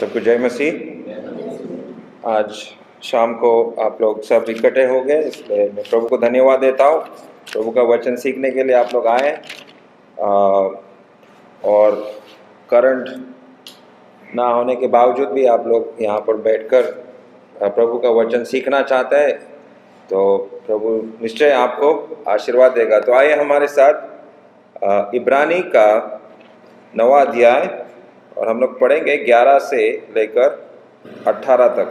सबको जय मसीह। आज शाम को आप लोग सब इकट्ठे हो गए, इसलिए मैं प्रभु को धन्यवाद देता हूँ। प्रभु का वचन सीखने के लिए आप लोग आए और करंट ना होने के बावजूद भी आप लोग यहाँ पर बैठकर प्रभु का वचन सीखना चाहते हैं, तो प्रभु निश्चय आपको आशीर्वाद देगा। तो आइए हमारे साथ इब्रानी का 9वां अध्याय, और हम लोग पढ़ेंगे 11 से लेकर 18 तक।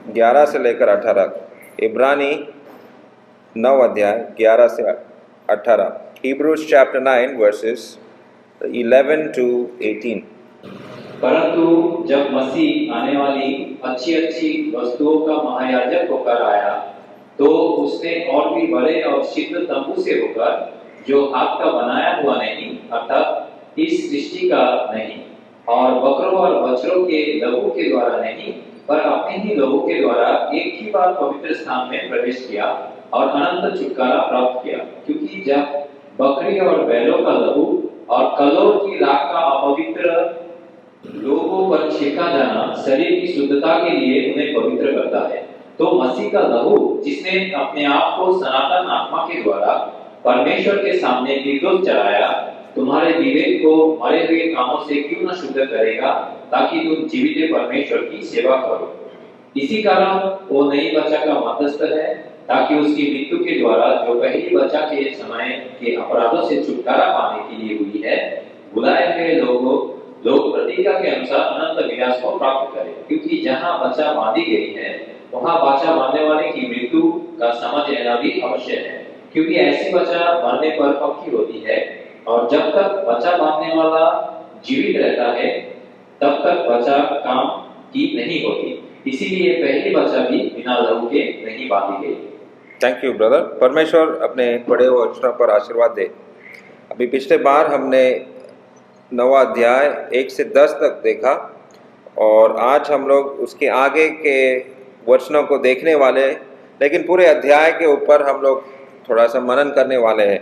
11 से लेकर 18, इब्रानी 9 अध्याय 11 से 18। Hebrews chapter 9 verses 11 to 18। परंतु जब मसीह आने वाली अच्छी अच्छी वस्तुओं का महायाजक होकर आया, तो उसने और भी बड़े और शीघ्र तंबू से होकर, जो हाथ का बनाया हुआ नहीं अर्थात इस सृष्टि का नहीं, और बकरों और बछड़ों के लहू के द्वारा नहीं, पर अपने ही लहू के द्वारा एक ही बार पवित्र स्थान में प्रवेश किया और अनंत छुटकारा प्राप्त किया। क्योंकि जब बकरी और बैलों का लहू और कलोर की राख का अपवित्र लोगों पर छेका जाना शरीर की शुद्धता के लिए उन्हें पवित्र करता है, तो मसीह का लहू, जिसने अपने आप को सनातन आत्मा के द्वारा परमेश्वर के सामने निर्दोष चढ़ाया, तुम्हारे विवेक को मरे हुए कामों से क्यों न शुद्ध करेगा, ताकि तुम जीवित परमेश्वर की सेवा करो। इसी कारण वो नई बच्चा का मध्यस्थ है, ताकि उसकी मृत्यु के द्वारा जो पहली बच्चा के समय के अपराधों से छुटकारा पाने के लिए हुई है, बुलाए हुए लोग प्रतिज्ञा के अनुसार अनंत विनाश को प्राप्त करें। क्योंकि जहाँ बच्चा बांधी गई है, वहाँ बच्चा बांधने वाले की मृत्यु का समझ लेना भी अवश्य है, क्योंकि ऐसी बच्चा मरने पर पक्की होती है, और जब तक बच्चा बांधने वाला जीवित रहता है, तब तक बच्चा काम की नहीं होती। इसीलिए पहली बच्चा भी बिना लहू के नहीं बांधी गई। Thank you brother. परमेश्वर अपने पढ़े हुए वचनों पर आशीर्वाद दे। अभी पिछले बार हमने 9वां अध्याय 1 से 10 तक देखा, और आज हम लोग उसके आगे के वचनों को देखने वाले, लेकिन पूरे अध्याय के ऊपर हम लोग थोड़ा सा मनन करने वाले हैं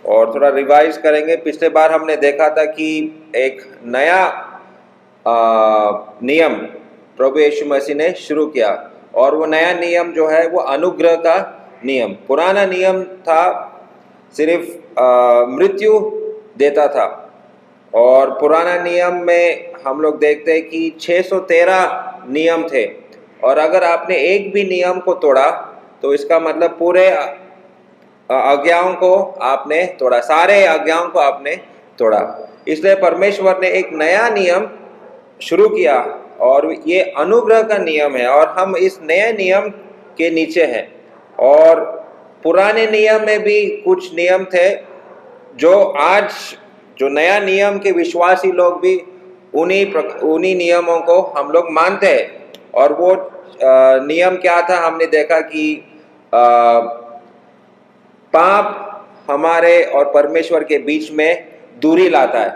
और थोड़ा रिवाइज करेंगे। पिछले बार हमने देखा था कि एक नया नियम प्रभु यीशु मसीह ने शुरू किया, और वो नया नियम जो है वो अनुग्रह का नियम। पुराना नियम था सिर्फ मृत्यु देता था, और पुराना नियम में हम लोग देखते हैं कि 613 नियम थे, और अगर आपने एक भी नियम को तोड़ा तो इसका मतलब पूरे आज्ञाओं को आपने तोड़ा, सारे आज्ञाओं को आपने तोड़ा। इसलिए परमेश्वर ने एक नया नियम शुरू किया, और ये अनुग्रह का नियम है, और हम इस नए नियम के नीचे हैं। और पुराने नियम में भी कुछ नियम थे जो आज जो नया नियम के विश्वासी लोग भी उन्हीं नियमों को हम लोग मानते हैं। और वो नियम क्या था? हमने देखा कि पाप हमारे और परमेश्वर के बीच में दूरी लाता है,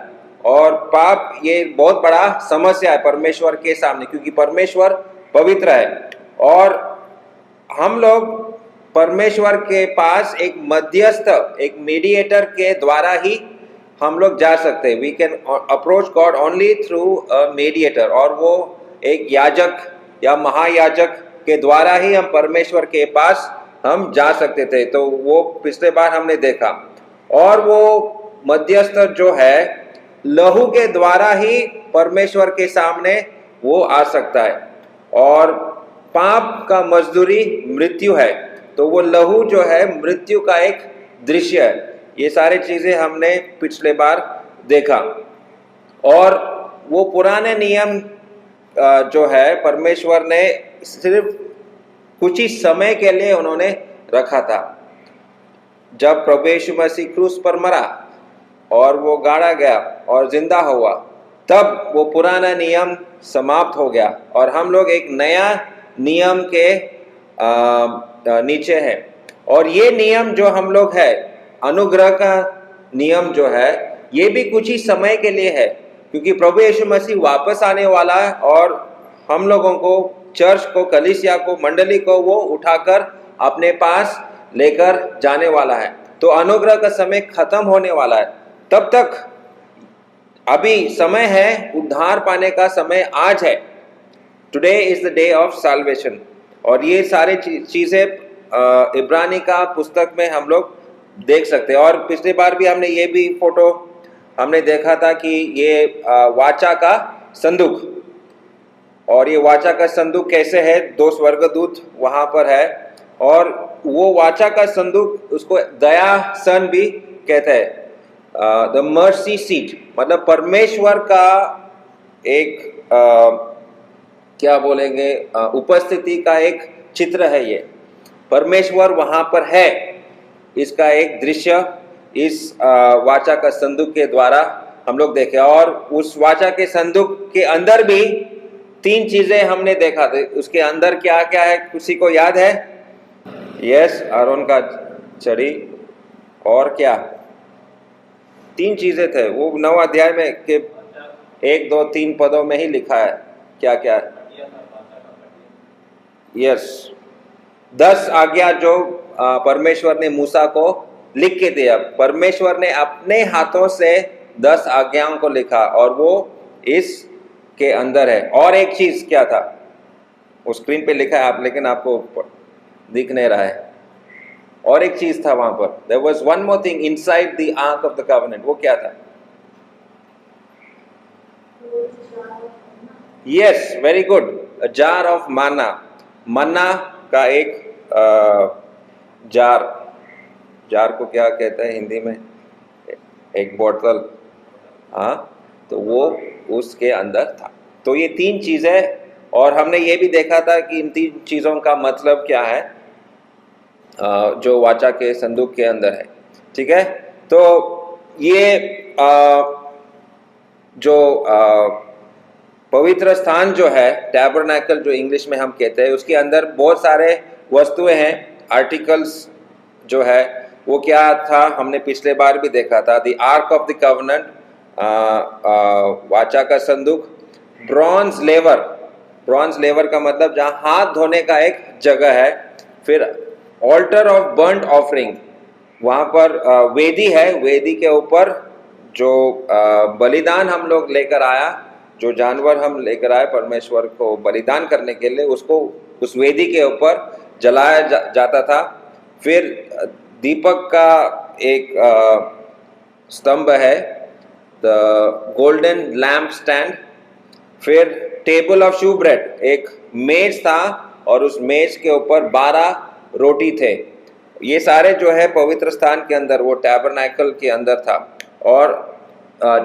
और पाप ये बहुत बड़ा समस्या है परमेश्वर के सामने, क्योंकि परमेश्वर पवित्र है, और हम लोग परमेश्वर के पास एक मध्यस्थ, एक मीडिएटर के द्वारा ही हम लोग जा सकते हैं। We can approach God only through a mediator, और वो एक याजक या महायाजक के द्वारा ही हम परमेश्वर के पास हम जा सकते थे। तो वो पिछले बार हमने देखा, और वो मध्यस्थ जो है लहू के द्वारा ही परमेश्वर के सामने वो आ सकता है, और पाप का मजदूरी मृत्यु है, तो वो लहू जो है मृत्यु का एक दृश्य है। ये सारी चीजें हमने पिछले बार देखा। और वो पुराने नियम जो है परमेश्वर ने सिर्फ कुछ ही समय के लिए उन्होंने रखा था। जब प्रभु यीशु मसीह क्रूस पर मरा और वो गाड़ा गया और जिंदा हुआ, तब वो पुराना नियम समाप्त हो गया, और हम लोग एक नया नियम के नीचे है। और ये नियम जो हम लोग है, अनुग्रह का नियम जो है, ये भी कुछ ही समय के लिए है, क्योंकि प्रभु यीशु मसीह वापस आने वाला है, और हम लोगों को, चर्च को, कलीसिया को, मंडली को वो उठाकर अपने पास लेकर जाने वाला है। तो अनुग्रह का समय खत्म होने वाला है। तब तक अभी समय है, उद्धार पाने का समय आज है, today is the day of solvation. और ये सारे चीज़ें इब्रानी का पुस्तक में हम लोग देख सकते हैं। और पिछली बार भी हमने ये भी फोटो हमने देखा था कि ये वाचा का संदूक, और ये वाचा का संदूक कैसे है, 2 स्वर्गदूत वहां पर है, और वो वाचा का संदूक उसको दया सन भी कहते हैं, द मर्सी सीट, मतलब परमेश्वर का एक क्या बोलेंगे, उपस्थिति का एक चित्र है। ये परमेश्वर वहां पर है, इसका एक दृश्य इस वाचा का संदूक के द्वारा हम लोग देखे। और उस वाचा के संदूक के अंदर भी 3 चीजें हमने देखा थे। उसके अंदर क्या क्या है, किसी को याद है? यस, आरोन का छड़ी, और क्या 3 चीजें थे? वो 9 अध्याय में के 1, 2, 3 पदों में ही लिखा है। क्या क्या? यस, 10 आज्ञा जो परमेश्वर ने मूसा को लिख के दिया। परमेश्वर ने अपने हाथों से 10 आज्ञाओं को लिखा, और वो इस के अंदर है। और एक चीज क्या था, वो स्क्रीन पे लिखा है आप, लेकिन आपको दिख नहीं रहा है। और एक चीज था वहां पर, there was one more thing inside the ark of the covenant. वो क्या था? Yes, very good, a jar of manna. Manna का एक जार को क्या कहते हैं हिंदी में? एक बोतल, हाँ, तो वो उसके अंदर था। तो ये 3 चीजें, और हमने ये भी देखा था कि इन 3 चीजों का मतलब क्या है जो वाचा के संदूक के अंदर है। ठीक है, तो ये जो पवित्र स्थान जो है, टैबरनैकल जो इंग्लिश में हम कहते हैं, उसके अंदर बहुत सारे वस्तुएं हैं, आर्टिकल्स जो है वो क्या था, हमने पिछले बार भी देखा था। The ark of the covenant, वाचा का संदूक, ब्रॉन्ज लेवर का मतलब जहाँ हाथ धोने का एक जगह है। फिर ऑल्टर ऑफ बर्न्ट ऑफरिंग, वहाँ पर वेदी है, वेदी के ऊपर जो बलिदान हम लोग लेकर आया, जो जानवर हम लेकर आए परमेश्वर को बलिदान करने के लिए, उसको उस वेदी के ऊपर जलाया जाता था। फिर दीपक का एक स्तंभ है, द गोल्डन लैम्प स्टैंड। फिर टेबल ऑफ शू ब्रेड, एक मेज था, और उस मेज के ऊपर 12 रोटी थे। ये सारे जो है पवित्र स्थान के अंदर, वो टैबरनैकल के अंदर था। और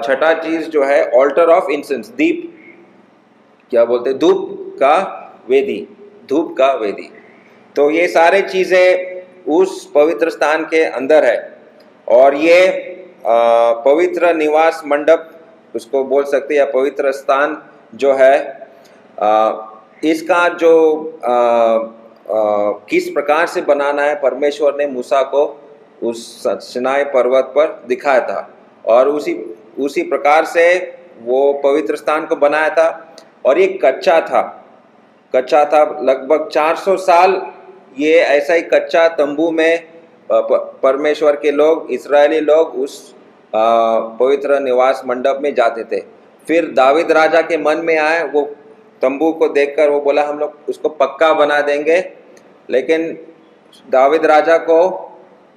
छठा चीज जो है ऑल्टर ऑफ इंसेंस, दीप, क्या बोलते, धूप का वेदी। तो ये सारे चीजें उस पवित्र स्थान के अंदर है। और ये पवित्र निवास मंडप उसको बोल सकते हैं, या पवित्र स्थान जो है, इसका जो किस प्रकार से बनाना है, परमेश्वर ने मूसा को उस सिनाई पर्वत पर दिखाया था, और उसी प्रकार से वो पवित्र स्थान को बनाया था। और ये कच्चा था लगभग 400 साल। ये ऐसा ही कच्चा तंबू में परमेश्वर के लोग, इस्राएली लोग उस पवित्र निवास मंडप में जाते थे। फिर दाविद राजा के मन में आए, वो तंबू को देखकर वो बोला हम लोग उसको पक्का बना देंगे। लेकिन दाविद राजा को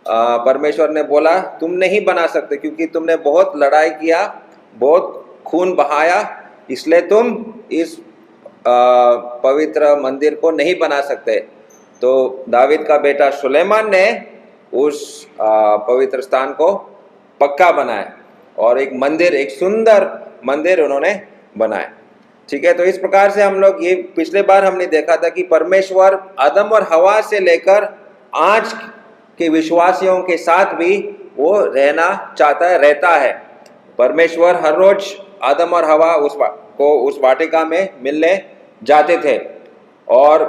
परमेश्वर ने बोला तुम नहीं बना सकते, क्योंकि तुमने बहुत लड़ाई किया, बहुत खून बहाया, इसलिए तुम इस पवित्र मंदिर को नहीं बना सकते। तो दाविद का बेटा सुलेमान ने उस पवित्र स्थान को पक्का बनाया, और एक मंदिर, एक सुंदर मंदिर उन्होंने बनाया। ठीक है, तो इस प्रकार से हम लोग, ये पिछले बार हमने देखा था कि परमेश्वर आदम और हवा से लेकर आज के विश्वासियों के साथ भी वो रहना चाहता है, रहता है। परमेश्वर हर रोज आदम और हवा उस वाटिका में मिलने जाते थे, और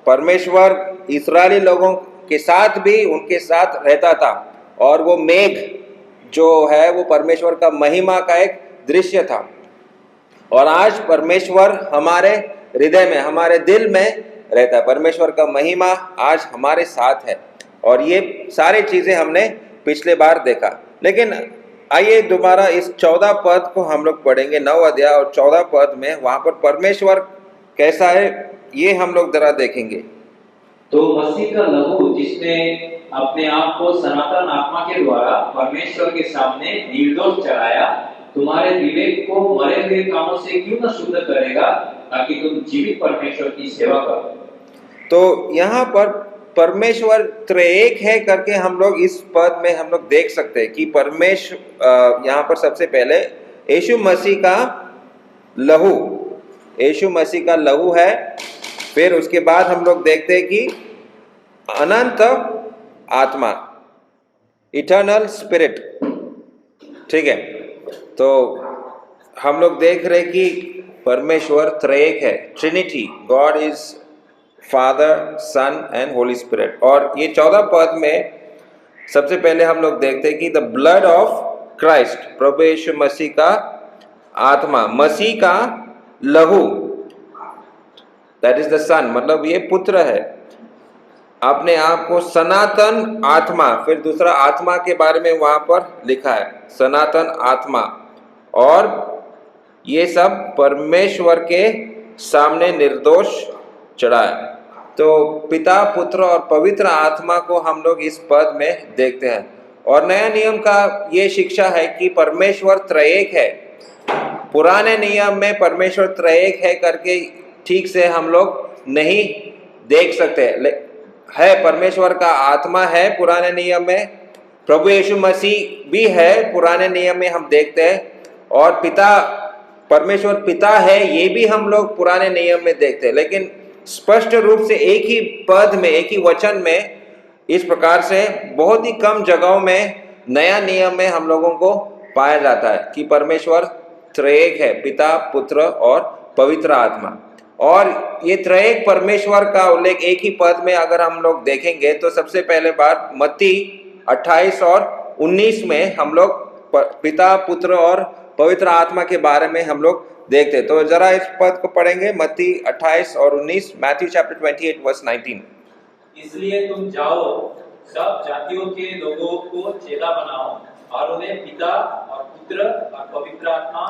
परमेश्वर इस्राएली लोगों के साथ भी उनके साथ रहता था। और वो मेघ जो है वो परमेश्वर का महिमा का एक दृश्य था। और आज परमेश्वर हमारे हृदय में, हमारे दिल में रहता है। परमेश्वर का महिमा आज हमारे साथ है। और ये सारी चीजें हमने पिछले बार देखा। लेकिन आइए दोबारा इस 14 पद को हम लोग पढ़ेंगे, 9 अध्याय और 14 पद में। वहां पर परमेश्वर कैसा है ये हम लोग जरा देखेंगे। तो मसीह का लहू जिसने अपने आप को सनातन आत्मा के द्वारा परमेश्वर के सामने निर्दोष चढ़ाया, तुम्हारे विवेक को मरे हुए कामों से क्यों न शुद्ध करेगा, ताकि तुम जीवित परमेश्वर की सेवा करो। तो यहाँ पर परमेश्वर त्रिएक है करके हम लोग इस पद में हम लोग देख सकते हैं कि परमेश्वर यहाँ पर सबसे पहले यीशु मसीह का लहू, यीशु मसीह का लहू है। फिर उसके बाद हम लोग देखते हैं कि अनंत आत्मा, इटर्नल स्पिरिट, ठीक है। तो हम लोग देख रहे कि परमेश्वर त्रिएक है, trinity, God is father, son and Holy Spirit. और ये 14 पद में सबसे पहले हम लोग देखते हैं कि द ब्लड ऑफ क्राइस्ट, प्रभु यीशु मसीह का आत्मा, मसीह का लहू, दैट इज द सन, मतलब ये पुत्र है, अपने आप को सनातन आत्मा। फिर दूसरा आत्मा के बारे में वहां पर लिखा है, सनातन आत्मा। और ये सब परमेश्वर के सामने निर्दोष चढ़ा है। तो पिता, पुत्र और पवित्र आत्मा को हम लोग इस पद में देखते हैं। और नया नियम का ये शिक्षा है कि परमेश्वर त्रयेक है। पुराने नियम में परमेश्वर त्रयेक है करके ठीक से हम लोग नहीं देख सकते है। परमेश्वर का आत्मा है पुराने नियम में, प्रभु यीशु मसीह भी है पुराने नियम में हम देखते हैं, और पिता, परमेश्वर पिता है ये भी हम लोग पुराने नियम में देखते हैं। लेकिन स्पष्ट रूप से एक ही पद में, एक ही वचन में इस प्रकार से बहुत ही कम जगहों में नया नियम में हम लोगों को पाया जाता है कि परमेश्वर त्रयेक है, पिता, पुत्र और पवित्र आत्मा। और ये त्रयेक परमेश्वर का उल्लेख एक ही पद में अगर हम लोग देखेंगे तो सबसे पहले बार मत्ती 28 और 19 में हम लोग पिता, पुत्र और पवित्र आत्मा के बारे में हम लोग देखते। तो जरा इस पद को पढ़ेंगे, मत्ती 28 और 19, मैथ्यू चैप्टर 28 वर्स 19। इसलिए तुम जाओ, सब जातियों के लोगों को चेला बनाओ और उन्हें पिता और पुत्र और पवित्र आत्मा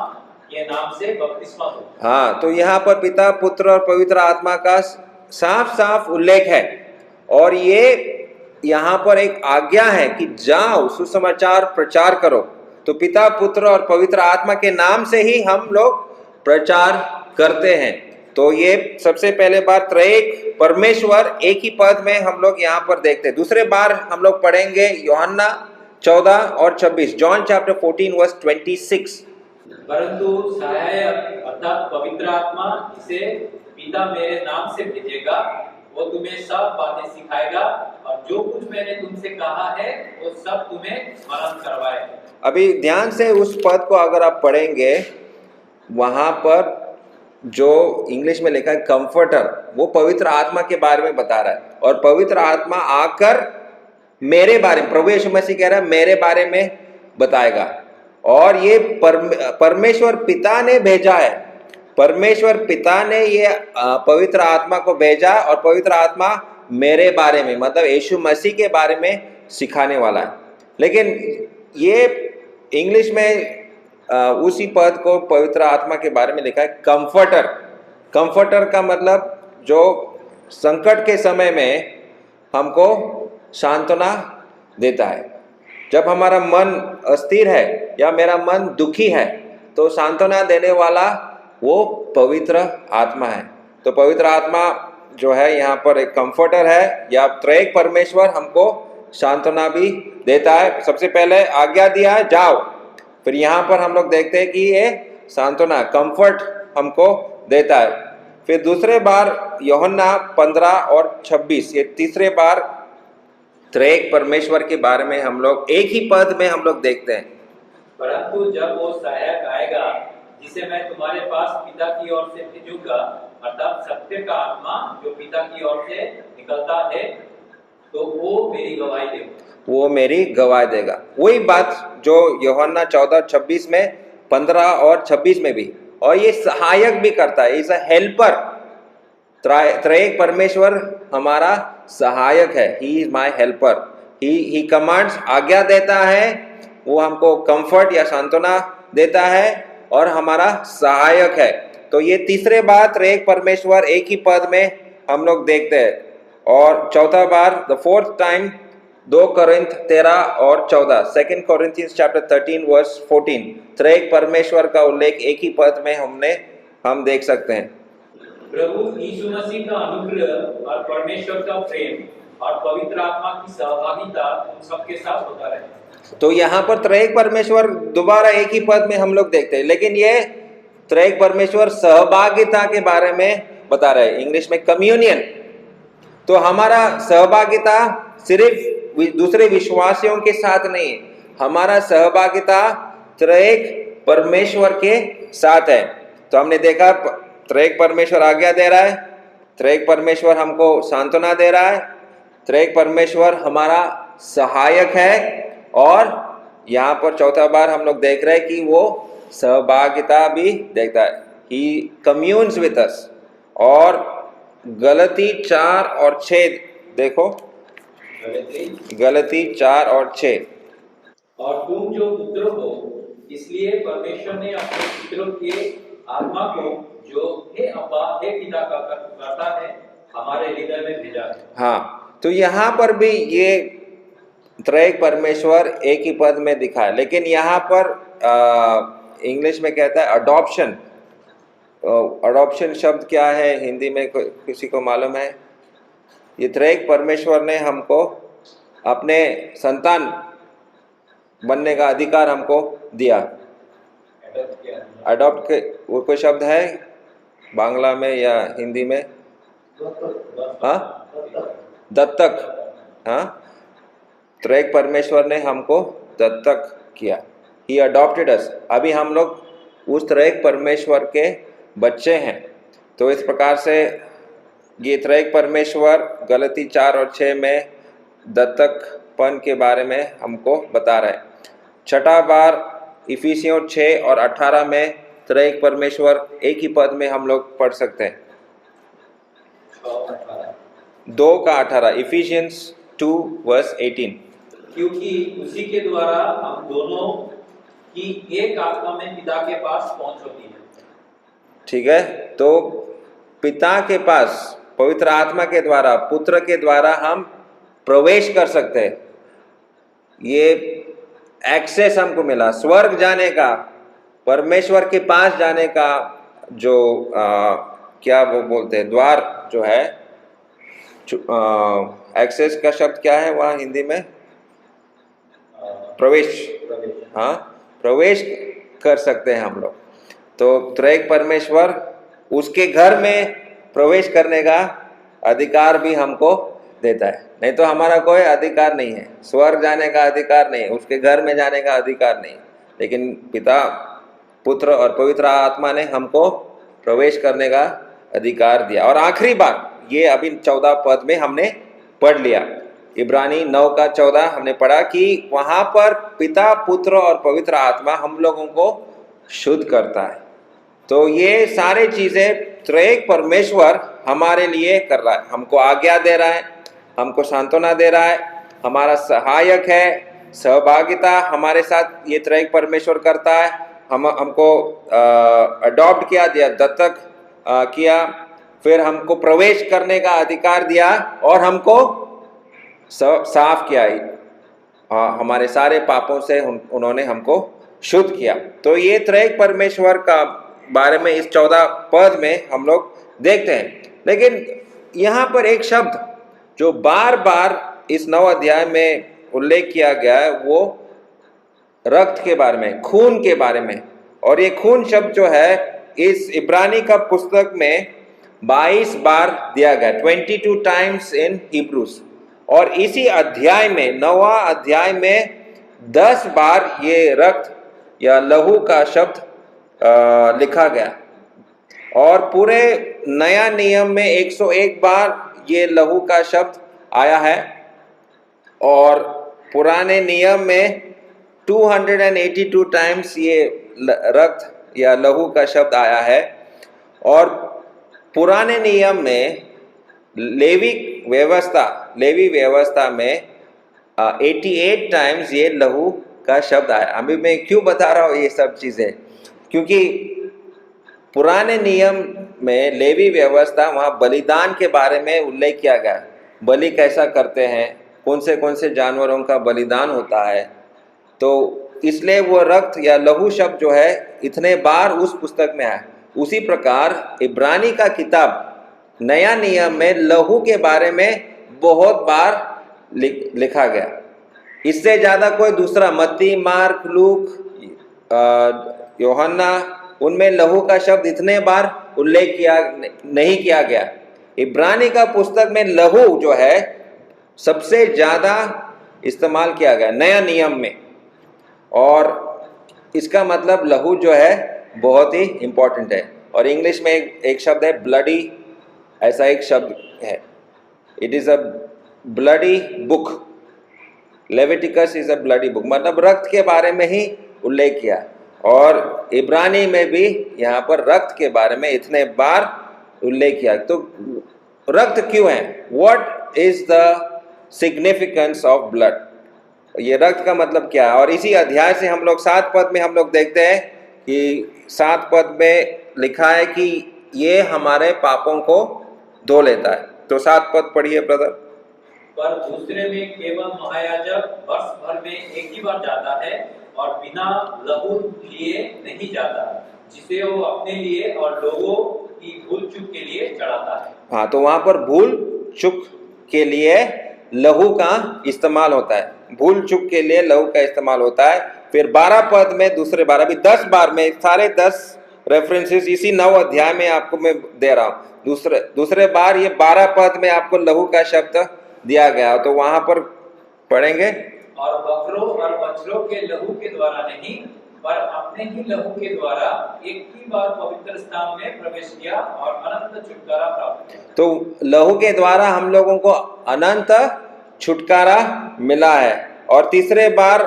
के नाम से बपतिस्मा दो। हाँ, तो यहाँ पर पिता, पुत्र और पवित्र आत्मा का साफ साफ उल्लेख है। और ये यहाँ पर एक आज्ञा है कि जाओ सुसमाचार प्रचार करो। तो पिता, पुत्र और पवित्र आत्मा के नाम से ही हम लोग प्रचार करते हैं। तो ये सबसे पहले बार त्रयेक परमेश्वर एक ही पद में हम लोग यहाँ पर देखते हैं। दूसरे बार हम लोग पढ़ेंगे यूहन्ना 14 और 26, जॉन चैप्टर 14 वर्स 26। परंतु सहायक अर्थात पवित्र आत्मा, इसे पिता मेरे नाम से भेजेगा, वो तुम्हें सब बातें सिखाएगा और जो कुछ मैंने तुमसे कहा है वो सब तुम्हें स्मरण करवाएगा। अभी ध्यान से उस पद को अगर आप पढ़ेंगे, वहां पर जो इंग्लिश में लिखा है कंफर्टर, वो पवित्र आत्मा के बारे में बता रहा है। और पवित्र आत्मा आकर मेरे बारे में, प्रभु यीशु मसीह कह रहा है मेरे बारे में बताएगा। और ये परमेश्वर पिता ने भेजा है, परमेश्वर पिता ने ये पवित्र आत्मा को भेजा और पवित्र आत्मा मेरे बारे में, मतलब यीशु मसीह के बारे में सिखाने वाला है। लेकिन ये इंग्लिश में उसी पद को पवित्र आत्मा के बारे में लिखा है कंफर्टर। कंफर्टर का मतलब जो संकट के समय में हमको सांत्वना देता है। जब हमारा मन अस्थिर है या मेरा मन दुखी है तो सांत्वना देने वाला वो पवित्र आत्मा है। तो पवित्र आत्मा जो है यहाँ पर एक कंफर्टर है, या त्रयेक परमेश्वर हमको सांत्वना भी देता है। सबसे पहले आज्ञा दिया है जाओ, फिर यहाँ पर हम लोग देखते हैं कि ये सांत्वना, कंफर्ट हमको देता है। फिर दूसरे बार यूहन्ना 15 और 26, ये तीसरे बार त्रयेक परमेश्वर के बारे में हम लोग एक ही पद में हम लोग देखते हैं। परंतु जब वो सहायक आएगा जिसे मैं तुम्हारे पास पिता की ओर से भेजूंगा, अर्थात सत्य का आत्मा जो पिता की ओर से निकलता है, तो वो मेरी गवाही देगा। वो मेरी गवाही देगा। वही बात जो यूहन्ना 14:26 में, 15 और 26 में भी। और ये सहायक भी करता है, इज अ हेल्पर। त्रयेक परमेश्वर हमारा सहायक है, he is my helper. He commands, आज्ञा देता है, वो हमको कंफर्ट या सांत्वना देता है और हमारा सहायक है। तो ये तीसरे बार त्रिएक परमेश्वर एक ही पद में हम लोग देखते हैं। और चौथा बार द फोर्थ टाइम 2 कोरिन्थ 13 और 14, 2 Corinthians chapter 13 verse 14, त्रिएक परमेश्वर का उल्लेख एक ही पद में हम देख सकते हैं। प्रभु यीशु मसीह का अनुग्रह और परमेश्वर का प्रेम और पवित्र आत्मा की सहभागिता उन सबके साथ होता रहे। तो यहाँ पर त्रिएक परमेश्वर दोबारा एक ही पद में हम लोग देखते हैं, लेकिन ये त्रिएक परमेश्वर सहभागिता के बारे में बता रहे हैं, इंग्लिश में कम्युनियन। तो हमारा सहभागिता सिर्फ दूसरे विश्वासियों के साथ नहीं है, हमारा सहभागिता त्रिएक परमेश्वर के साथ है। तो हमने देखा त्रिएक परमेश्वर आज्ञा दे रहा है, त्रिएक परमेश्वर हमको सांत्वना दे रहा है, त्रिएक परमेश्वर हमारा सहायक है, और यहाँ पर चौथा बार हम लोग देख रहे हैं कि वो सहभागिता भी देखता है, ही कम्यून्स विद अस। और गलती 4 और 6 देखो, गलती 4 और 6। और तुम जो पुत्र हो, इसलिए परमेश्वर ने अपने पुत्रों के आत्मा को जो हे अब्बा हे पिता का पुकारता है हमारे हृदय में भेजा है। हाँ, तो यहाँ पर भी ये त्रिएक परमेश्वर एक ही पद में दिखा है, लेकिन यहाँ पर इंग्लिश में कहता है अडॉप्शन। अडॉप्शन शब्द क्या है हिंदी में, किसी को मालूम है? ये त्रिएक परमेश्वर ने हमको अपने संतान बनने का अधिकार हमको दिया। अडॉप्ट के वो कोई शब्द है बांग्ला में या हिंदी में? हाँ, दत्तक। हाँ, त्रिएक परमेश्वर ने हमको दत्तक किया, ही अडॉप्टेड अस। अभी हम लोग उस त्रिएक परमेश्वर के बच्चे हैं। तो इस प्रकार से ये त्रिएक परमेश्वर गलती 4 और 6 में दत्तकपन के बारे में हमको बता रहा है। छठा बार इफिसियों 6 और 18 में त्रिएक परमेश्वर एक ही पद में हम लोग पढ़ सकते हैं। 2 का 18, इफिशियंस 2 verse 18। क्योंकि उसी के द्वारा हम दोनों की एक आत्मा में पिता के पास पहुंच होती है। ठीक है, तो पिता के पास पवित्र आत्मा के द्वारा, पुत्र के द्वारा हम प्रवेश कर सकते हैं। ये एक्सेस हमको मिला स्वर्ग जाने का, परमेश्वर के पास जाने का जो क्या वो बोलते हैं, द्वार जो है, एक्सेस का शब्द क्या है वहाँ हिंदी में? प्रवेश। हाँ, प्रवेश कर सकते हैं हम लोग। तो त्रिएक परमेश्वर उसके घर में प्रवेश करने का अधिकार भी हमको देता है। नहीं तो हमारा कोई अधिकार नहीं है, स्वर्ग जाने का अधिकार नहीं है, उसके घर में जाने का अधिकार नहीं, लेकिन पिता, पुत्र और पवित्र आत्मा ने हमको प्रवेश करने का अधिकार दिया। और आखिरी बात ये अभी 14 पद में हमने पढ़ लिया, इब्रानी 9 का 14 हमने पढ़ा कि वहां पर पिता, पुत्र और पवित्र आत्मा हम लोगों को शुद्ध करता है। तो ये सारे चीजें त्रिएक परमेश्वर हमारे लिए कर रहा है, हमको आज्ञा दे रहा है, हमको सांत्वना दे रहा है, हमारा सहायक है, सहभागिता हमारे साथ ये त्रिएक परमेश्वर करता है। हमको अडॉप्ट किया, दिया, दत्तक किया, फिर हमको प्रवेश करने का अधिकार दिया और हमको साफ किया, हमारे सारे पापों से उन्होंने हमको शुद्ध किया। तो ये त्रिएक परमेश्वर का बारे में इस 14 पद में हम लोग देखते हैं। लेकिन यहाँ पर एक शब्द जो बार बार इस 9 अध्याय में उल्लेख किया गया है वो रक्त के बारे में, खून के बारे में। और ये खून शब्द जो है इस इब्रानी का पुस्तक में 22 बार दिया गया, 22 टाइम्स इन हिब्रूस। और इसी अध्याय में, 9वां अध्याय में 10 बार ये रक्त या लहू का शब्द लिखा गया। और पूरे नया नियम में 101 बार ये लहू का शब्द आया है, और पुराने नियम में 282 टाइम्स ये रक्त या लहू का शब्द आया है। और पुराने नियम में लेवी व्यवस्था में 88 टाइम्स ये लहू का शब्द आया। अभी मैं क्यों बता रहा हूँ ये सब चीज़ें, क्योंकि पुराने नियम में लेवी व्यवस्था, वहाँ बलिदान के बारे में उल्लेख किया गया। बलि कैसा करते हैं, कौन से जानवरों का बलिदान होता है। तो इसलिए वो रक्त या लहू शब्द जो है इतने बार उस पुस्तक में है। उसी प्रकार इब्रानी का किताब नया नियम में लहू के बारे में बहुत बार लिखा गया। इससे ज़्यादा कोई दूसरा मत्ती, मार्क, लूक, यूहन्ना, उनमें लहू का शब्द इतने बार उल्लेख नहीं किया गया। इब्रानी का पुस्तक में लहू जो है सबसे ज़्यादा इस्तेमाल किया गया नया नियम में, और इसका मतलब लहू जो है बहुत ही इम्पोर्टेंट है। और इंग्लिश में एक शब्द है ब्लडी, ऐसा एक शब्द है, it is a bloody book. Leviticus is a bloody book, मतलब रक्त के बारे में ही उल्लेख किया। और इब्रानी में भी यहाँ पर रक्त के बारे में इतने बार उल्लेख किया। तो रक्त क्यों है? What is the significance of blood? ये रक्त का मतलब क्या है? और इसी अध्याय से हम लोग 7 पद में हम लोग देखते हैं कि 7 पद में लिखा है कि ये हमारे पापों को धो लेता है। तो 7 पद पढ़िए ब्रदर। पर दूसरे में केवल महायाजक वर्ष भर में एक ही बार जाता है और बिना लहू लिए नहीं जाता, जिसे वो अपने लिए और लोगों की भूल चूक के लिए चढ़ाता है। हाँ, तो वहां पर भूल चूक के लिए लहू का इस्तेमाल होता है। भूल चूक के लिए लहू का इस्तेमाल होता है। फिर 12 पद में दूसरे बार, अभी 10 बार में सारे 10 रेफरेंसेस इसी 9 अध्याय में आपको मैं दे रहा हूँ। दूसरे बार ये 12 पद में आपको लहू का शब्द दिया गया। तो वहां पर पढ़ेंगे, और बकरों और बछड़ों के लहू के द्वारा नहीं, पर अपने ही लहू के द्वारा एक ही बार पवित्र स्थान में प्रवेश किया और अनंत छुटकारा प्राप्त किया। तो लहू के द्वारा हम लोगों को अनंत छुटकारा मिला है। और तीसरे बार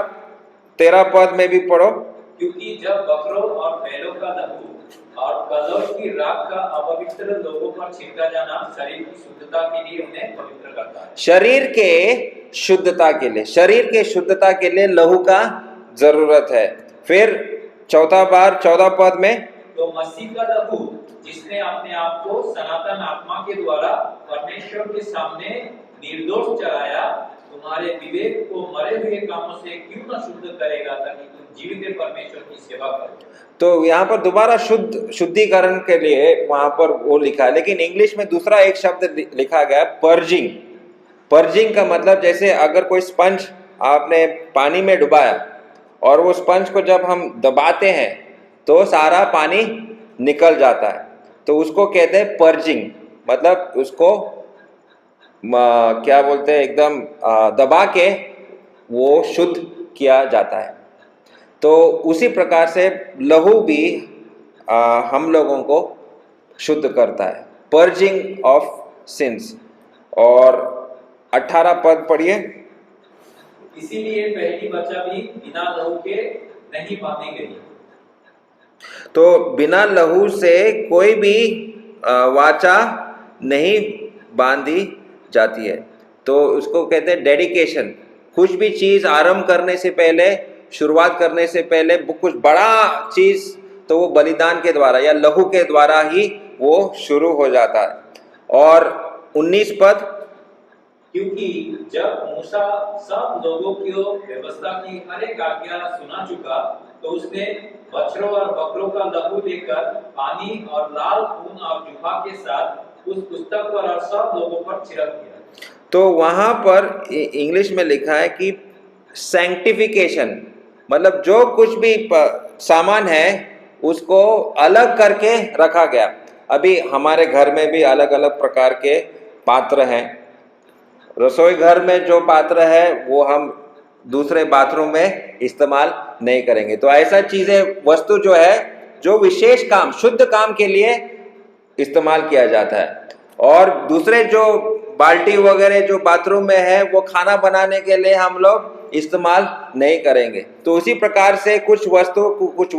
13 पद में भी पढ़ो, क्योंकि जब बकरों और बैलों का लहू और कलौल की राख का अपवित्र लोगों पर छिड़का जाना शरीर की शुद्धता के लिए उन्हें पवित्र करता है। शरीर के शुद्धता के लिए लहू का जरूरत है। फिर 14 पद में, तो मसीह का लहू जिसने अपने आप को सनातन आत्मा के द्वारा परमेश्वर के सामने निर्दोष चढ़ाया, तुम्हारे विवेक को मरे हुए कामों से क्यों न शुद्ध करेगा, ताकि तुम जीवित परमेश्वर की सेवा करो। तो यहाँ पर दोबारा शुद्धिकरण के लिए वहां पर वो लिखा है, लेकिन इंग्लिश में दूसरा एक शब्द लिखा गया, पर्जिंग। पर्जिंग का मतलब जैसे अगर कोई स्पंज आपने पानी में डुबाया और वो स्पंज को जब हम दबाते हैं तो सारा पानी निकल जाता है, तो उसको कहते हैं पर्जिंग। मतलब उसको क्या बोलते हैं, एकदम दबा के वो शुद्ध किया जाता है। तो उसी प्रकार से लहू भी हम लोगों को शुद्ध करता है, पर्जिंग ऑफ सिंस। और 18 पद पढ़िए, इसीलिए पहली बच्चा भी बिना लहू के नहीं बांधी गई। तो बिना लहू से कोई भी वाचा नहीं बांधी जाती है। तो उसको कहते हैं डेडिकेशन। कुछ भी चीज़ आरंभ करने से पहले, शुरुआत करने से पहले, कुछ बड़ा चीज़ तो वो बलिदान के द्वारा या लहू के द्वारा ही वो शुरू हो जाता है। और 19 पद, क्योंकि जब मूसा सब लोगों की व्यवस्था की हर एक आज्ञा सुना चुका, तो उसने बछड़ों और बकरों का लहू लेकर पानी और लाल खून और जुफा के साथ उस पुस्तक पर और सब लोगों पर छिड़क दिया। तो वहाँ पर इंग्लिश में लिखा है कि सैंक्टिफिकेशन, मतलब जो कुछ भी सामान है उसको अलग करके रखा गया। अभी हमारे घर में भी अलग अलग प्रकार के पात्र हैं। रसोई घर में जो पात्र है वो हम दूसरे बाथरूम में इस्तेमाल नहीं करेंगे। तो ऐसा चीज़ें, वस्तु जो है, जो विशेष काम, शुद्ध काम के लिए इस्तेमाल किया जाता है। और दूसरे जो बाल्टी वगैरह जो बाथरूम में है वो खाना बनाने के लिए हम लोग इस्तेमाल नहीं करेंगे। तो उसी प्रकार से कुछ वस्तु, कुछ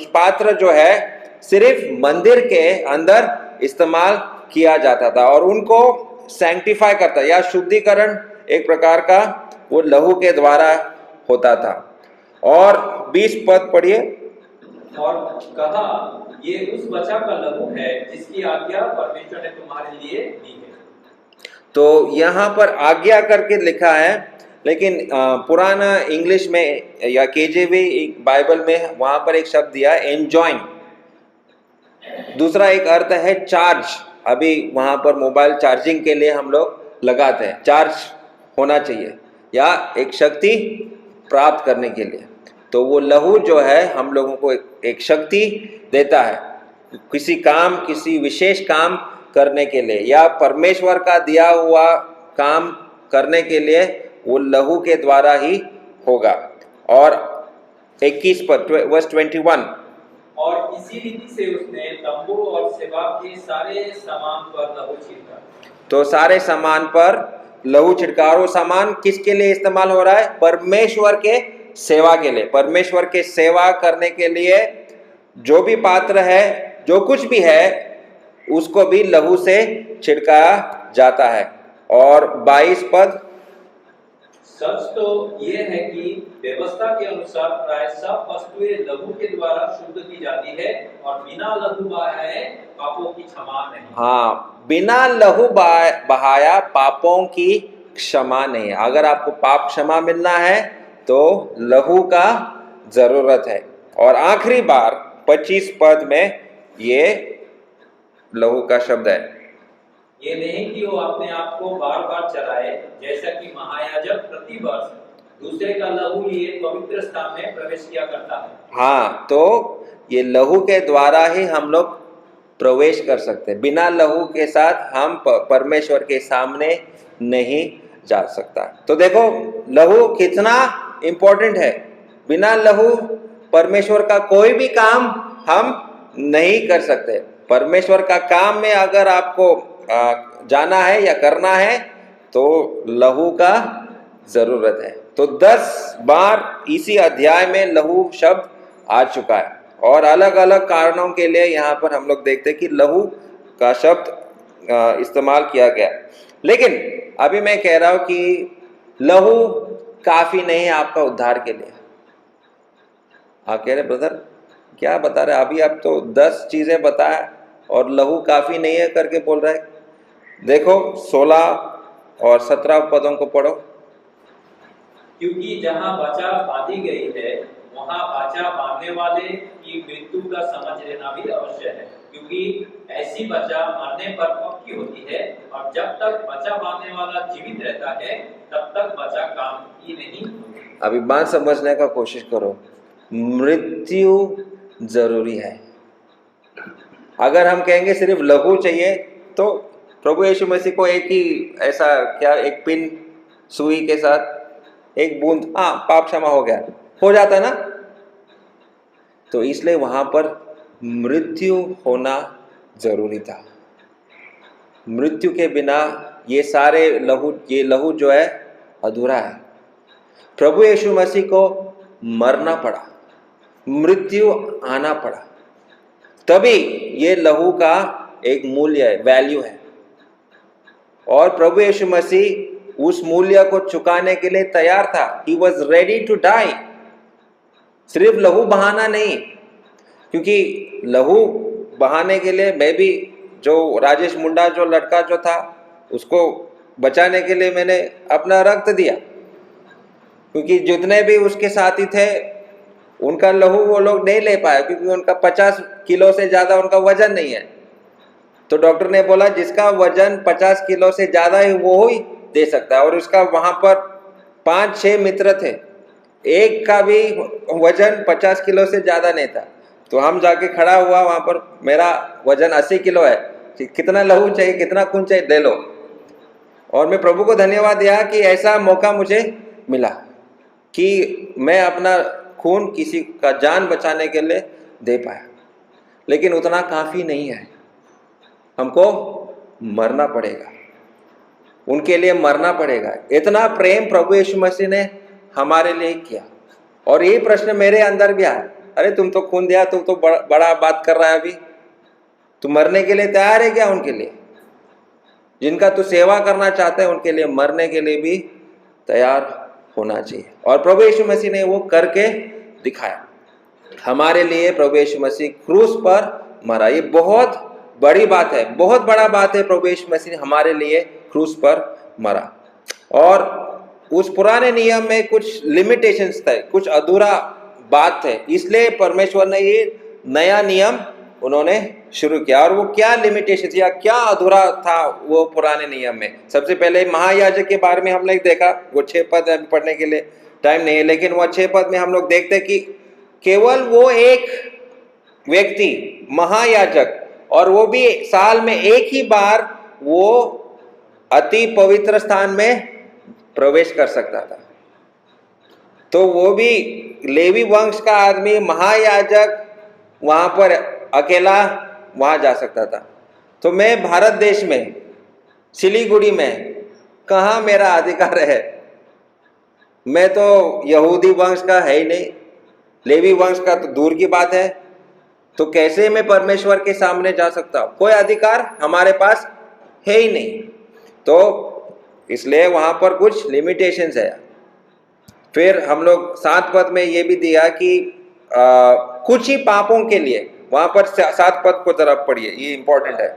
पात्र जो है सिर्फ मंदिर के अंदर इस्तेमाल किया जाता था, और उनको सैंक्टिफाई करता या शुद्धिकरण एक प्रकार का वो लहू के द्वारा होता था। और 20 पद पढ़िए, और कहा, ये उस बचा का लहू है जिसकी आज्ञा परमेश्वर ने तुम्हारे लिए दी है। तो यहाँ पर आज्ञा करके लिखा है, लेकिन पुराना इंग्लिश में या केजेवी बाइबल में वहां पर एक शब्द दिया है एंजॉइन। दूसरा एक अर्थ है चार्ज। अभी वहां पर मोबाइल चार्जिंग के लिए हम लोग लगाते हैं, चार्ज होना चाहिए या एक शक्ति प्राप्त करने के लिए। तो वो लहू जो है हम लोगों को एक शक्ति देता है किसी काम, किसी विशेष काम करने के लिए, या परमेश्वर का दिया हुआ काम करने के लिए वो लहू के द्वारा ही होगा। और 21 पद वर्स 21, और इसी रीति से उसने तंबू और सेवा के सारे सामान पर लहू छिड़का। तो सारे सामान पर लहू छिड़का। और वो सामान किसके लिए इस्तेमाल हो रहा है? परमेश्वर के सेवा के लिए। परमेश्वर के सेवा करने के लिए जो भी पात्र है, जो कुछ भी है, उसको भी लहू से छिड़काया जाता है। और 22 पद, सच तो ये है कि व्यवस्था के अनुसार प्राय सब वस्तुएं लहू के द्वारा शुद्ध की जाती है, और बिना लहू बहाए पापों की क्षमा नहीं। हाँ, बिना लहू बहाया पापों की क्षमा नहीं। अगर आपको पाप क्षमा मिलना है तो लहू का जरूरत है। और आखिरी बार 25 पद में ये लहू का शब्द है, ये नहीं कि वो अपने आप को बार बार चढ़ाए, जैसा कि महायाजक प्रति वर्ष दूसरे का लहू लिए पवित्र स्थान में प्रवेश किया करता है। हाँ, तो ये लहू के द्वारा ही हम लोग प्रवेश कर सकते हैं। बिना लहू के साथ हम परमेश्वर के सामने नहीं जा सकता। तो देखो लहू कितना इंपॉर्टेंट है। बिना लहू परमेश्वर का कोई भी काम हम नहीं कर सकते। परमेश्वर का काम में अगर आपको जाना है या करना है तो लहू का जरूरत है। तो 10 बार इसी अध्याय में लहू शब्द आ चुका है, और अलग अलग कारणों के लिए यहाँ पर हम लोग देखते हैं कि लहू का शब्द इस्तेमाल किया गया। लेकिन अभी मैं कह रहा हूं कि लहू काफी नहीं है आपका उद्धार के लिए। आप कह रहे ब्रदर क्या बता रहे, अभी आप तो 10 चीजें बताया और लहू काफी नहीं है करके बोल रहे। देखो 16 और 17 पदों को पढ़ो। क्योंकि जहाँ वाचा बांधी गई है वहाँ वाचा बांधने वाले की मृत्यु का समझ लेना भी अवश्य है, क्योंकि ऐसी वाचा मरने पर पक्की होती है, और जब तक वाचा बांधने वाला जीवित रहता है तब तक वाचा काम ही नहीं होती। अभी बात समझने का कोशिश करो। मृत्यु जरूरी है। अगर हम कहेंगे सिर्फ लहू चाहिए तो प्रभु यीशु मसीह को एक ही ऐसा क्या, एक पिन सुई के साथ एक बूंद, हाँ पाप क्षमा हो गया, हो जाता ना। तो इसलिए वहां पर मृत्यु होना जरूरी था। मृत्यु के बिना ये सारे लहू, ये लहू जो है अधूरा है। प्रभु यीशु मसीह को मरना पड़ा, मृत्यु आना पड़ा, तभी ये लहू का एक मूल्य है, वैल्यू है। और प्रभु यीशु मसीह उस मूल्य को चुकाने के लिए तैयार था। He was ready to die। सिर्फ लहू बहाना नहीं, क्योंकि लहू बहाने के लिए मैं भी, जो राजेश मुंडा जो लड़का जो था, उसको बचाने के लिए मैंने अपना रक्त दिया, क्योंकि जितने भी उसके साथी थे उनका लहू वो लोग नहीं ले पाए, क्योंकि उनका 50 किलो से ज़्यादा उनका वजन नहीं है। तो डॉक्टर ने बोला जिसका वजन 50 किलो से ज़्यादा है वो ही दे सकता है। और उसका वहाँ पर 5-6 मित्र थे, एक का भी वजन 50 किलो से ज़्यादा नहीं था। तो हम जाके खड़ा हुआ वहाँ पर, मेरा वजन 80 किलो है, कितना लहू चाहिए, कितना खून चाहिए, ले लो। और मैं प्रभु को धन्यवाद दिया कि ऐसा मौका मुझे मिला कि मैं अपना खून किसी का जान बचाने के लिए दे पाया। लेकिन उतना काफ़ी नहीं है, हमको मरना पड़ेगा, उनके लिए मरना पड़ेगा। इतना प्रेम प्रभु यीशु मसीह ने हमारे लिए किया। और ये प्रश्न मेरे अंदर भी आया, अरे तुम तो खून दिया, तुम तो बड़ा बात कर रहा है, अभी तुम मरने के लिए तैयार है क्या? उनके लिए जिनका तू सेवा करना चाहते हैं उनके लिए मरने के लिए भी तैयार होना चाहिए। और प्रभु यीशु मसीह ने वो करके दिखाया हमारे लिए। प्रभु यीशु मसीह क्रूस पर मरा। ये बहुत बड़ी बात है, बहुत बड़ा बात है। प्रभु यीशु मसीह ने हमारे लिए क्रूस पर मरा। और उस पुराने नियम में कुछ लिमिटेशंस थे, कुछ अधूरा बात थे, इसलिए परमेश्वर ने ये नया नियम उन्होंने शुरू किया। और वो क्या लिमिटेशन या क्या अधूरा था वो पुराने नियम में? सबसे पहले महायाजक के बारे में हमने देखा, वो 6 पद पढ़ने के लिए टाइम नहीं है, लेकिन वो 6 पद में हम लोग देखते हैं कि केवल वो एक व्यक्ति महायाजक, और वो भी साल में एक ही बार वो अति पवित्र स्थान में प्रवेश कर सकता था। तो वो भी लेवी वंश का आदमी महायाजक वहां पर अकेला वहां जा सकता था। तो मैं भारत देश में सिलीगुड़ी में कहाँ मेरा अधिकार है? मैं तो यहूदी वंश का है ही नहीं, लेवी वंश का तो दूर की बात है। तो कैसे मैं परमेश्वर के सामने जा सकता हूँ? कोई अधिकार हमारे पास है ही नहीं। तो इसलिए वहां पर कुछ लिमिटेशंस है। फिर हम लोग 7 पद में ये भी दिया कि कुछ ही पापों के लिए, वहां पर 7 पद को तरफ पढ़िए, ये इंपॉर्टेंट है।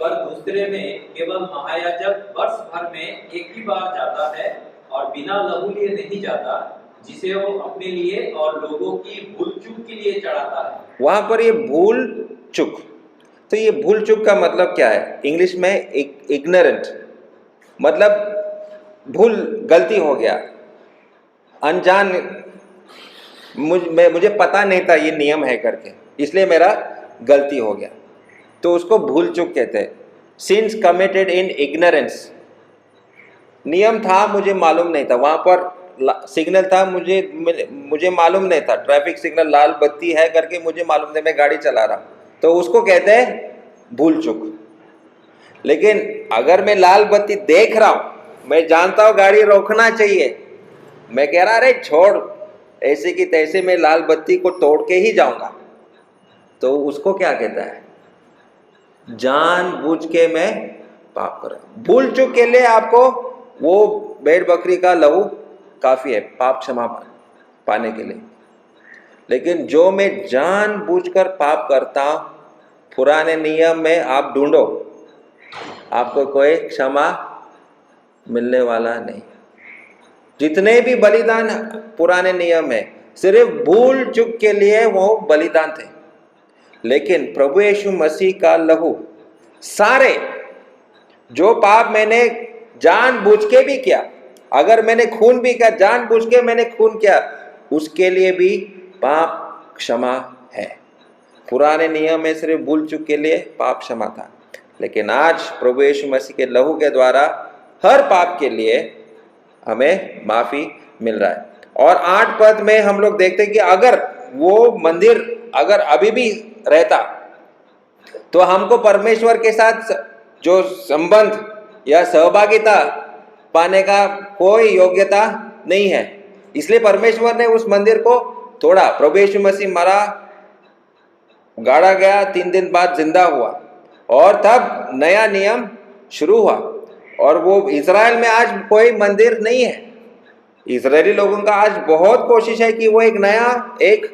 पर दूसरे में केवल महायाजक वर्ष भर में एक ही बार जाता है और बिना लहू लिए नहीं जाता, जिसे वो अपने लिए और लोगों की भूल चूक के लिए चढ़ाता है। वहां पर ये भूल चूक, तो ये भूल चूक का मतलब क्या है? इंग्लिश में इग्नोरेंट, मतलब भूल, गलती हो गया, अनजान, मुझे पता नहीं था ये नियम है करके, इसलिए मेरा गलती हो गया, तो उसको भूल चूक कहते हैं। सिंस कमिटेड इन इग्नोरेंस, नियम था मुझे मालूम नहीं था, वहां पर सिग्नल था मुझे मालूम नहीं था, ट्रैफिक सिग्नल लाल बत्ती है करके मुझे मालूम नहीं, मैं गाड़ी चला रहा, तो उसको कहते हैं भूल चूक। लेकिन अगर मैं लाल बत्ती देख रहा हूं, मैं जानता हूं गाड़ी रोकना चाहिए, मैं कह रहा अरे छोड़, ऐसे की तैसे मैं लाल बत्ती को तोड़ के ही जाऊंगा, तो उसको क्या कहता है? जानबूझ के मैं पाप कर रहा हूं। भूल चूक के लिए आपको वो भेड़ बकरी का लहू काफी है पाप क्षमा पाने के लिए। लेकिन जो मैं जानबूझकर पाप करता हूं, पुराने नियम में आप ढूंढो, आपको कोई क्षमा मिलने वाला नहीं। जितने भी बलिदान पुराने नियम में सिर्फ भूल चूक के लिए वो बलिदान थे, लेकिन प्रभु यीशु मसीह का लहू, सारे जो पाप मैंने जानबूझ के भी किया, अगर मैंने खून भी किया, जानबूझ के मैंने खून किया, उसके लिए भी पाप क्षमा है। पुराने नियम में सिर्फ भूल चूक के लिए पाप क्षमा था, लेकिन आज प्रभु यीशु मसीह के लहू के द्वारा हर पाप के लिए हमें माफी मिल रहा है। और 8 पद में हम लोग देखते हैं कि अगर वो मंदिर अगर अभी भी रहता, तो हमको परमेश्वर के साथ जो संबंध या सहभागिता पाने का कोई योग्यता नहीं है। इसलिए परमेश्वर ने उस मंदिर को तोड़ा। प्रभु यीशु मसीह मरा, गाड़ा गया, 3 दिन बाद जिंदा हुआ, और तब नया नियम शुरू हुआ। और वो इजराइल में आज कोई मंदिर नहीं है। इजरायली लोगों का आज बहुत कोशिश है कि वो एक नया, एक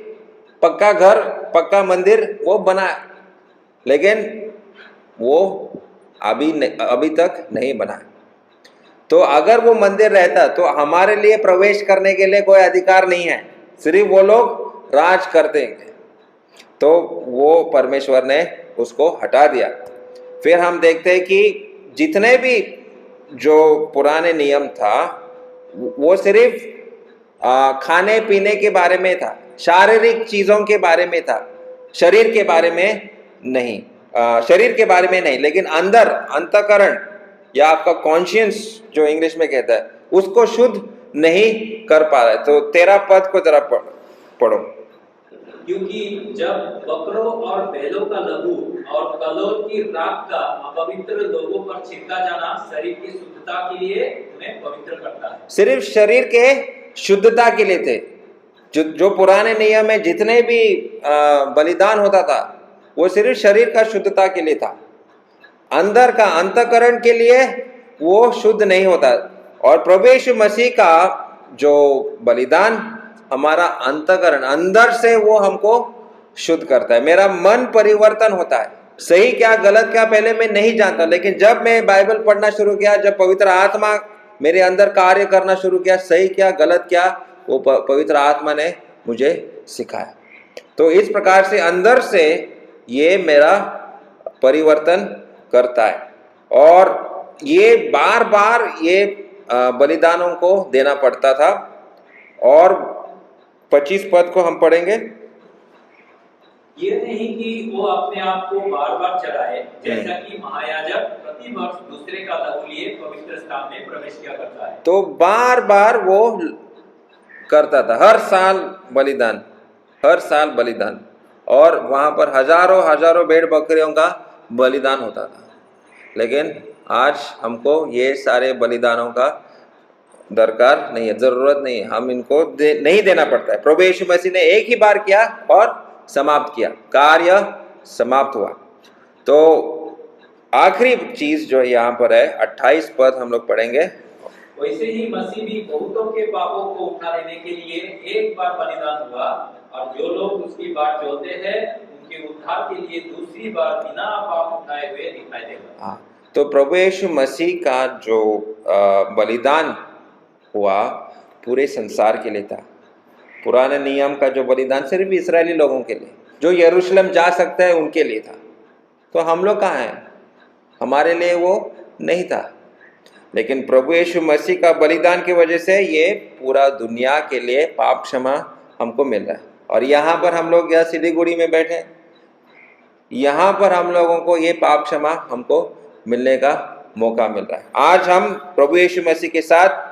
पक्का घर, पक्का मंदिर वो बनाए, लेकिन वो अभी तक नहीं बना। तो अगर वो मंदिर रहता तो हमारे लिए प्रवेश करने के लिए कोई अधिकार नहीं है, सिर्फ वो लोग राज कर देंगे। तो वो परमेश्वर ने उसको हटा दिया। फिर हम देखते हैं कि जितने भी जो पुराने नियम था वो सिर्फ खाने पीने के बारे में था, शारीरिक चीजों के बारे में था, शरीर के बारे में नहीं, लेकिन अंदर अंतःकरण या आपका कॉन्शियंस जो इंग्लिश में कहता है, उसको शुद्ध नहीं कर पा रहा है। तो 13 पद को जरा पढ़ो। क्योंकि जब बकरों और बैलों का लहू और कलोल की राख का अपवित्र लोगों पर छिड़का जाना शरीर की शुद्धता के लिए उन्हें पवित्र करता है। सिर्फ शरीर के शुद्धता के लिए थे। जो पुराने नियम में जितने भी बलिदान होता था वो सिर्फ शरीर का शुद्धता के लिए था, अंदर का अंतःकरण के लिए वो शुद्ध नहीं होता। और प्रभु यीशु मसीह का जो बलिदान, हमारा अंतःकरण अंदर से वो हमको शुद्ध करता है, मेरा मन परिवर्तन होता है। सही क्या गलत क्या पहले मैं नहीं जानता, लेकिन जब मैं बाइबल पढ़ना शुरू किया, जब पवित्र आत्मा मेरे अंदर कार्य करना शुरू किया, सही क्या गलत क्या वो पवित्र आत्मा ने मुझे सिखाया। तो इस प्रकार से अंदर से ये मेरा परिवर्तन करता है। और ये बार बार ये बलिदानों को देना पड़ता था। और 25 पद को हम पढ़ेंगे। ये नहीं कि वो अपने आप को बार बार चढ़ाए, जैसा कि महायाजक प्रति वर्ष दूसरे का लहू लिए पवित्र स्थान में प्रवेश किया करता है। तो बार बार वो करता था, हर साल बलिदान, हर साल बलिदान, और वहां पर हजारों हजारों भेड़ बकरियों का बलिदान होता था। लेकिन आज हमको ये सारे बलिदानों का दरकार नहीं है, जरूरत नहीं है, हम इनको नहीं देना पड़ता है। प्रभु यीशु मसीह ने एक ही बार किया और समाप्त किया, कार्य समाप्त हुआ। तो आखिरी चीज जो यहाँ पर है 28 पद हम लोग पढ़ेंगे। वैसे ही मसीह भी बहुतों के पापों को उठा लेने के लिए एक बार बलिदान हुआ, और जो लोग उसकी बात जोते हैं उनके उद्धार के लिए दूसरी बार बिना पाप उठाए हुए दिखाई देगा। हाँ, तो प्रभु यीशु मसीह का जो बलिदान हुआ पूरे संसार के लिए था। पुराने नियम का जो बलिदान सिर्फ इस्राएली लोगों के लिए, जो यरूशलेम जा सकते हैं उनके लिए था। तो हम लोग कहाँ हैं? हमारे लिए वो नहीं था। लेकिन प्रभु यीशु मसीह का बलिदान की वजह से ये पूरा दुनिया के लिए पाप क्षमा हमको मिल रहा है। और यहाँ पर हम लोग या सिलीगुड़ी में बैठे, यहाँ पर हम लोगों को ये पाप क्षमा हमको मिलने का मौका मिल रहा है। आज हम प्रभु यीशु मसीह के साथ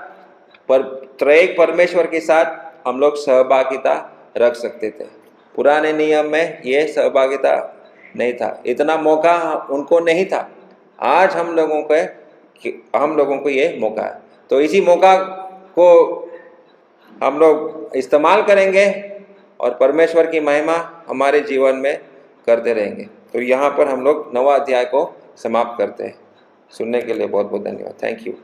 त्रैक परमेश्वर के साथ हम लोग सहभागिता रख सकते थे। पुराने नियम में ये सहभागिता नहीं था, इतना मौका उनको नहीं था। आज हम लोगों को ये मौका है। तो इसी मौका को हम लोग इस्तेमाल करेंगे और परमेश्वर की महिमा हमारे जीवन में करते रहेंगे। तो यहाँ पर हम लोग 9वां अध्याय को समाप्त करते हैं। सुनने के लिए बहुत बहुत धन्यवाद। Thank you.